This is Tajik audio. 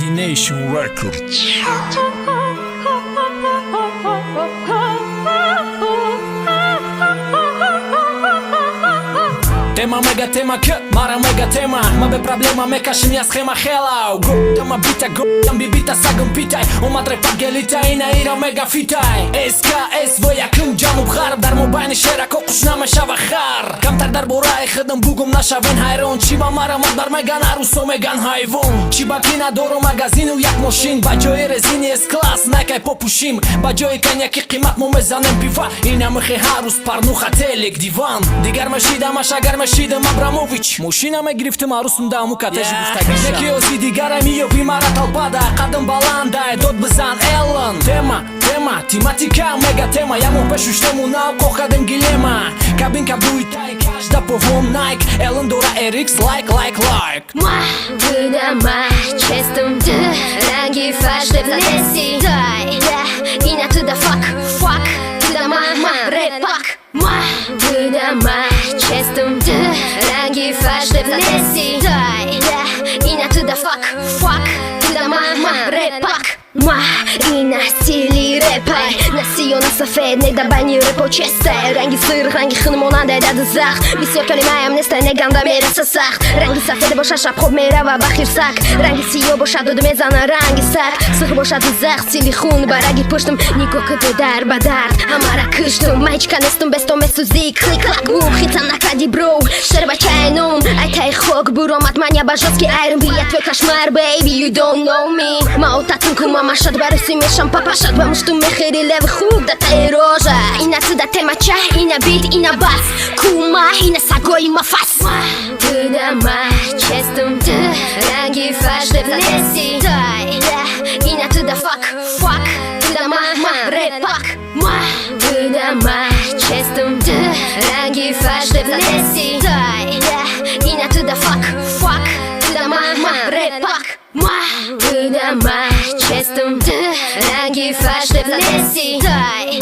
Destination Records. Tema mega tema că mara mega tema Mă be problema me ca și mia schema hello Go tema bita go tam bibita sagam pitai O ma trepa gelita ina ira mega fitai SKS voia când jamu bhar dar mo bani shera ko kushna me shava khar Kam tar dar borai khadam bugum na shaven hayron Chiba mara ma dar mega naru so megan hayvon Chiba kina doro magazinu yak moshin Bajoy rezini S class nakay popushim Bajoy kanyaki qimat mo mezanem piva Ina mkhi harus parnu khatelik divan Digar mashida mashagar Шидам Абрамович Мужчина ме грифтим арусунда мукатежи гуфтагиша Неки ози дигара миё бимара талпада Қадам баланда дод бизан Эллен Тема, тематика мега тема Я му пешуштему нау қохадем гилема Кабинка буйтай кажда повом Найк Эллен дора RX лайк Ма, выдама, честом ты Ранги фашты в занеси Дай, и на туда фак Ты да мама, рэпак Ма, выдама, честом ты Ранги фашты в занеси Дай, и на туда фак Ты да мама, рэпак Ма, и на стиле рэпай Насио на сафед, не давай не рэпо честе Ранги сыр, ранги хын монанда да дызах Висё калимаям нестай неганда мера сасах Ранги сафед боша шапхоб мера ва бахирсак Ранги сиё боша дод мезана ранги сак Сых боша дызах, стили хун бараги пыштым Нико кыты дар бадар, амара кыштым Майчка нестым бесто месузик Клик-клак бум, хица на кади броу Шерба чайнум, айтай хок Буром от маня бажовский айрон Би я твой кошмар, baby, you don't know me Мау татынку мама Машат барыси мешам папашат Потому что мехери левый хук да тай рожа И на цуда тема чай, и на бит, и на бас Кума, и на саго, и мафас Ты дома, честом ты Ранги фашты в занеси Дай, и на туда фак Ты дома, рэпак Ты дома, честом ты Ранги фашты в занеси Дай, и на туда фак Ты дома, рэпак Ты дома, честом ты Ранги фашты в занеси Дай,